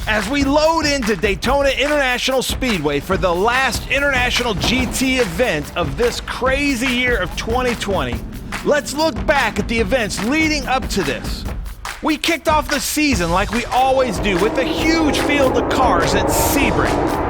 As we load into Daytona International Speedway for the last International GT event of this crazy year of 2020, let's look back at the events leading up to this. We kicked off the season like we always do with a huge field of cars at Sebring.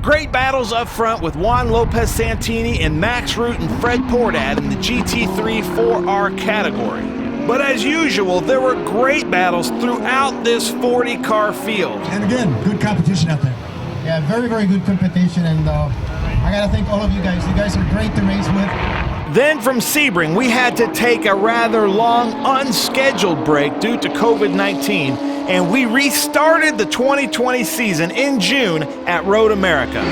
Great battles up front with Juan Lopez Santini and Max Root and Fred Portad in the GT3 4R category. But as usual, there were great battles throughout this 40-car field. And again, good competition out there. Yeah, very, very good competition, and I gotta thank all of you guys. You guys are great to race with. Then from Sebring, we had to take a rather long, unscheduled break due to COVID-19, and we restarted the 2020 season in June at Road America.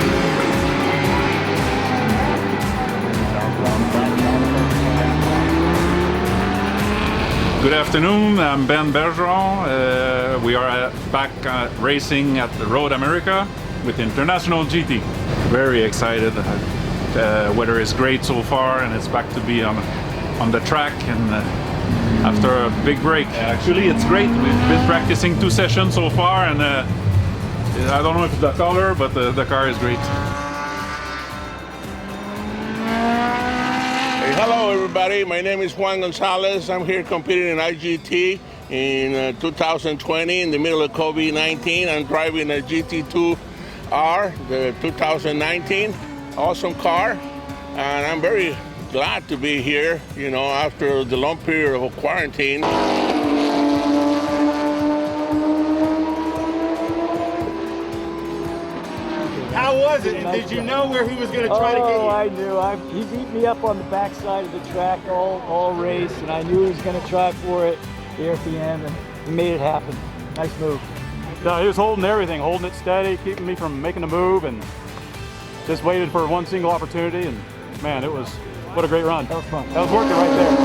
Good afternoon, I'm Ben Bergeron. We are back racing at the Road America with International GT. Very excited. Weather is great so far, and it's back to be on the track, and after a big break. Actually, it's great. We've been practicing 2 sessions so far, and I don't know if it's the color, but the car is great. Hey, hello everybody, my name is Juan Gonzalez. I'm here competing in IGT in 2020 in the middle of COVID-19. I'm driving a GT2R, the 2019. Awesome car, and I'm very glad to be here, you know, after the long period of quarantine. How was it? And did you know where he was going to try to get you? Oh, I knew. He beat me up on the backside of the track all race, and I knew he was going to try for it here at the end, and he made it happen. Nice move. No, he was holding everything, holding it steady, keeping me from making a move, and just waited for one single opportunity, and man, what a great run. That was fun. That was worth it right there.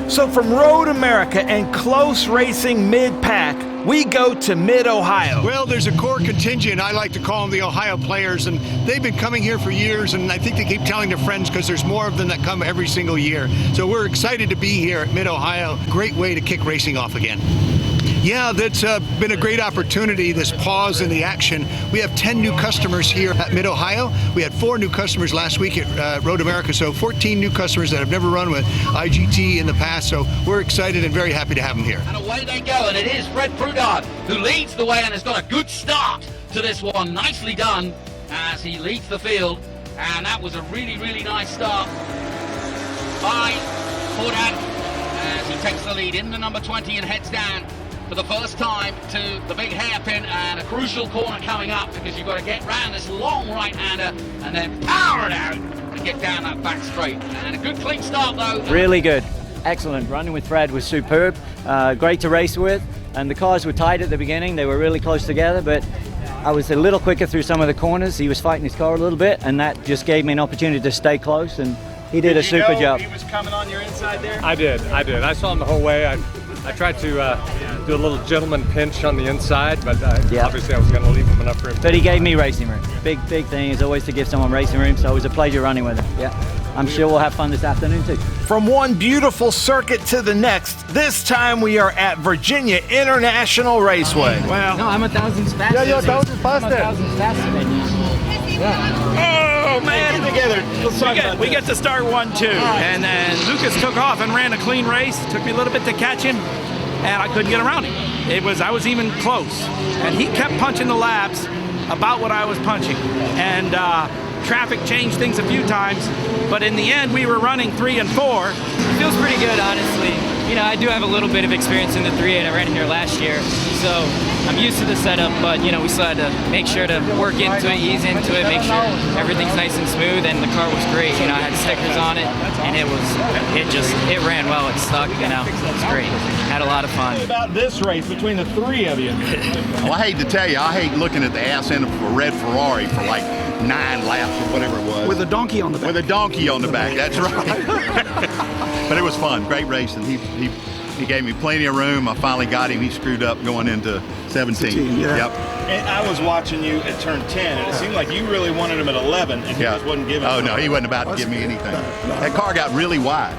So from Road America and close racing mid-pack, we go to Mid-Ohio. Well, there's a core contingent, I like to call them the Ohio players, and they've been coming here for years, and I think they keep telling their friends because there's more of them that come every single year. So we're excited to be here at Mid-Ohio. Great way to kick racing off again. Yeah, that's been a great opportunity, this pause in the action. We have 10 new customers here at Mid-Ohio. We had 4 new customers last week at Road America, so 14 new customers that have never run with IGT in the past, so we're excited and very happy to have them here. And away they go, and it is Fred Prudard who leads the way and has got a good start to this one. Nicely done as he leads the field, and that was a really, really nice start by Prudard as he takes the lead in the number 20 and heads down for the first time to the big hairpin, and a crucial corner coming up because you've got to get round this long right-hander and then power it out and get down that back straight. And a good clean start though. Really good. Excellent. Running with Fred was superb. Great to race with, and the cars were tight at the beginning. They were really close together, but I was a little quicker through some of the corners. He was fighting his car a little bit, and that just gave me an opportunity to stay close, and he did a super job. He was coming on your inside there? I did. I saw him the whole way. I tried to do a little gentleman pinch on the inside, but obviously I was going to leave him enough room. But he gave me racing room. Big thing is always to give someone racing room, so it was a pleasure running with him. Yeah, I'm sure we'll have fun this afternoon too. From one beautiful circuit to the next, this time we are at Virginia International Raceway. Well, no, I'm 1,000 faster. Yeah, you're 1,000 faster. I'm 1,000 faster than you. Oh man, together. We get to start 1-2, and then Lucas took off and ran a clean race. Took me a little bit to catch him, and I couldn't get around him. I was even close, and he kept punching the laps about what I was punching, and traffic changed things a few times, but in the end we were running 3 and 4. It feels pretty good, honestly. You know, I do have a little bit of experience in the 3.8. I ran in here last year, so I'm used to the setup, but you know, we still had to make sure to work into it, ease into it, make sure everything's nice and smooth, and the car was great. You know, I had stickers on it, and it ran well, it stuck, you know, it was great. Had a lot of fun. Tell me about this race between the 3 of you. Well, I hate to tell you, I hate looking at the ass end of a red Ferrari for like 9 laps or whatever it was. With a donkey on the back. With a donkey on the back, that's right. But it was fun, great racing. He gave me plenty of room. I finally got him. He screwed up going into 17. Yeah. Yep. And I was watching you at turn 10, and it seemed like you really wanted him at 11, and he just wasn't giving. Oh, no, he wasn't about to give me anything. That car got really wide.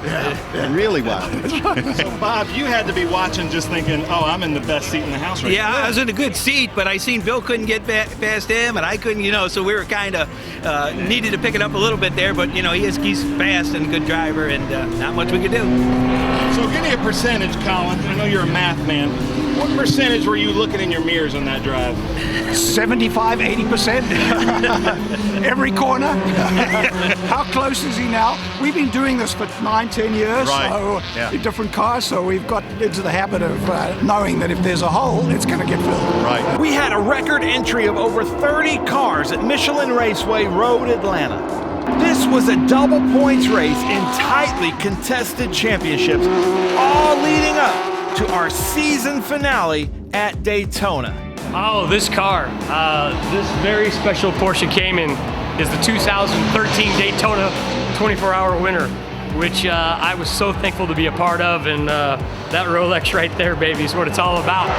Really wide. So, Bob, you had to be watching just thinking, oh, I'm in the best seat in the house right now. Yeah, I was in a good seat, but I seen Bill couldn't get past him, and I couldn't, so we were kind of needed to pick it up a little bit there, but, he's fast and a good driver, and not much we could do. So give me a percentage, Colin. I know you're a math man. What percentage were you looking in your mirrors on that drive? 75, 80%. Every corner. How close is he now? We've been doing this for 9-10 years, in different cars, so we've got into the habit of knowing that if there's a hole, it's going to get filled. Right. We had a record entry of over 30 cars at Michelin Raceway Road, Atlanta. This was a double points race in tightly contested championships, all leading up to our season finale at Daytona. Oh, this car, this very special Porsche Cayman is the 2013 Daytona 24-hour winner, which I was so thankful to be a part of, and that Rolex right there, baby, is what it's all about.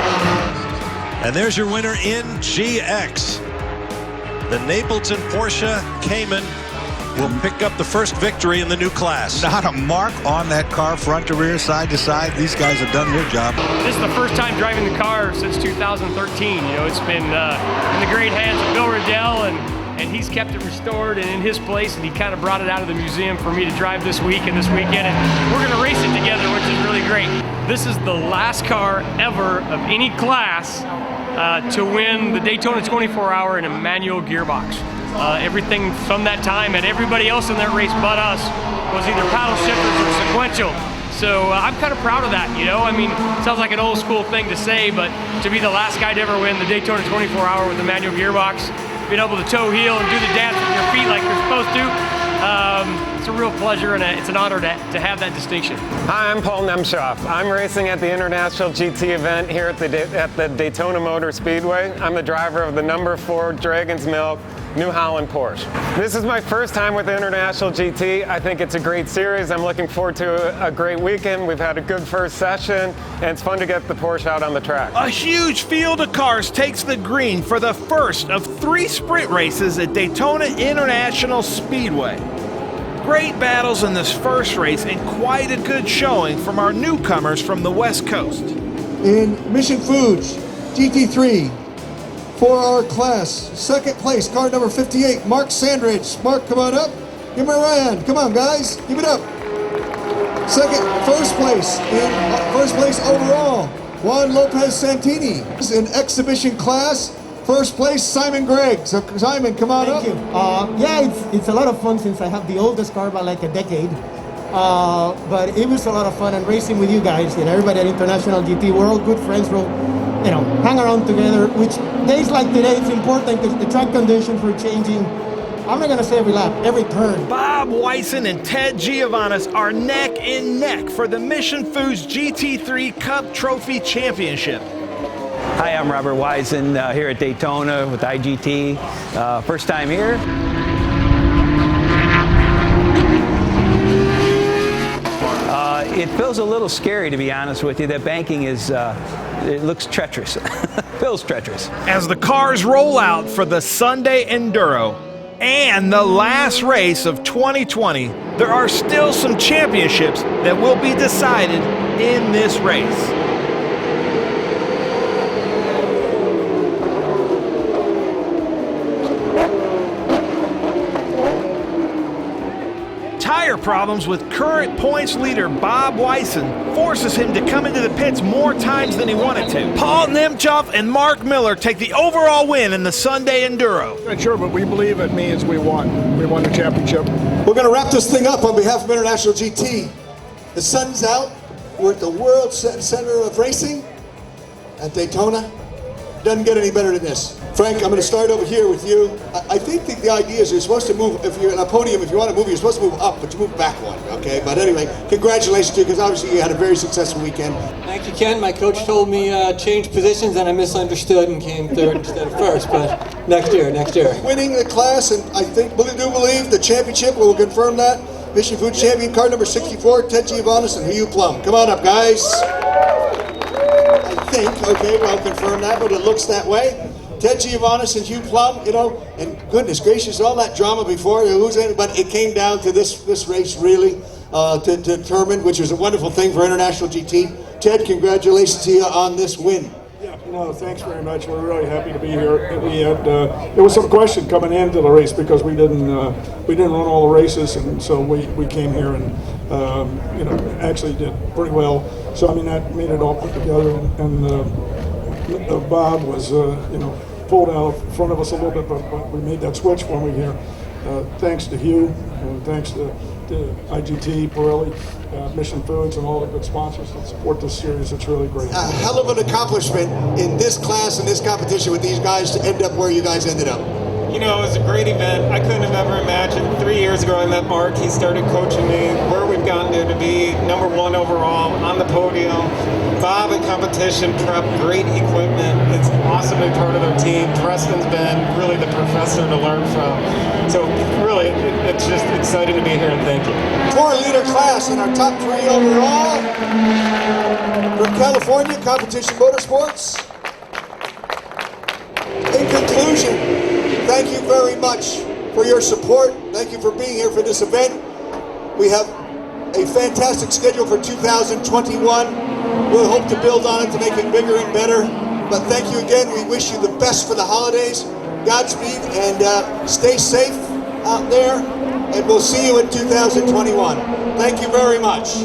And there's your winner in GX. The Napleton Porsche Cayman will pick up the first victory in the new class. Not a mark on that car, front to rear, side to side. These guys have done their job. This is the first time driving the car since 2013. It's been in the great hands of Bill Riddell, and he's kept it restored and in his place, and he kind of brought it out of the museum for me to drive this week and this weekend, and we're going to race it together, which is really great. This is the last car ever of any class to win the Daytona 24-hour in a manual gearbox. Everything from that time and everybody else in that race but us was either paddle shifters or sequential. So I'm kind of proud of that, I mean, it sounds like an old school thing to say, but to be the last guy to ever win the Daytona 24-hour with a manual gearbox, being able to toe heel and do the dance with your feet like you're supposed to, it's a real pleasure and it's an honor to have that distinction. Hi, I'm Paul Nemshoff. I'm racing at the International GT event here at the Daytona Motor Speedway. I'm the driver of the number 4 Dragon's Milk New Holland Porsche. This is my first time with the International GT. I think it's a great series. I'm looking forward to a great weekend. We've had a good first session, and it's fun to get the Porsche out on the track. A huge field of cars takes the green for the first of 3 sprint races at Daytona International Speedway. Great battles in this first race and quite a good showing from our newcomers from the West Coast. In Mission Foods GT3, 4-hour class, second place, car number 58, Mark Sandridge. Mark, come on up. Give me a round. Come on, guys. Give it up. First place overall, Juan Lopez Santini. In exhibition class, first place, Simon Gregg. So, Simon, come on up. Thank you. Yeah, it's a lot of fun since I have the oldest car by like a decade. But it was a lot of fun and racing with you guys and everybody at International GT. We're all good friends. We'll, hang around together, which days like today, it's important because the track conditions were changing. I'm not going to say every lap, every turn. Bob Weisen and Ted Giovannis are neck and neck for the Mission Foods GT3 Cup Trophy Championship. Hi, I'm Robert Weisen here at Daytona with IGT. First time here. It feels a little scary, to be honest with you. That banking is, it looks treacherous. Feels treacherous. As the cars roll out for the Sunday Enduro and the last race of 2020, there are still some championships that will be decided in this race. Tire problems with current points leader Bob Weisen forces him to come into the pits more times than he wanted to. Paul Nemchoff and Mark Miller take the overall win in the Sunday Enduro. Not sure, but we believe it means we won. We won the championship. We're going to wrap this thing up on behalf of International GT. The sun's out. We're at the World Center of Racing at Daytona. doesn't get any better than this. Frank, I'm going to start over here with you. I think the idea is you're supposed to move, if you're on a podium, if you want to move, you're supposed to move up, but you move back one, okay? But anyway, congratulations to you, because obviously you had a very successful weekend. Thank you, Ken. My coach told me change positions, and I misunderstood and came third instead of first, but next year. Winning the class, and I think, do believe the championship, we'll confirm that. Mission Food Champion, card number 64, Ted Giovannis and Hugh Plum. Come on up, guys. I think, okay, well, confirm that, but it looks that way. Ted Giovannis and Hugh Plum, you know, and goodness gracious, all that drama before, who's in it, but it came down to this race really to determine, which was a wonderful thing for International GT. Ted, congratulations to you on this win. Yeah, no, thanks very much. We're really happy to be here. We had there was some question coming into the race because we didn't run all the races, and so we came here and you know, actually did pretty well. So I mean, that made it all put together, and Bob was you know, pulled out in front of us a little bit, but we made that switch when we here. Thanks to Hugh, and thanks to IGT, Pirelli, Mission Foods, and all the good sponsors that support this series. It's really great. A hell of an accomplishment in this class and this competition with these guys to end up where you guys ended up. You know, it was a great event. I couldn't have ever imagined. 3 years ago I met Mark. He started coaching me. Where we've gotten to be #1 overall on the podium. Bob at competition prep, great equipment. It's awesome to be part of their team. Preston's been really the professor to learn from. So really, it's just exciting to be here, and thank you. 4-liter class in our top 3 overall. From California, Competition Motorsports. In conclusion, thank you very much for your support. Thank you for being here for this event. We have a fantastic schedule for 2021. We'll hope to build on it to make it bigger and better. But thank you again. We wish you the best for the holidays. Godspeed, and stay safe out there. And we'll see you in 2021. Thank you very much.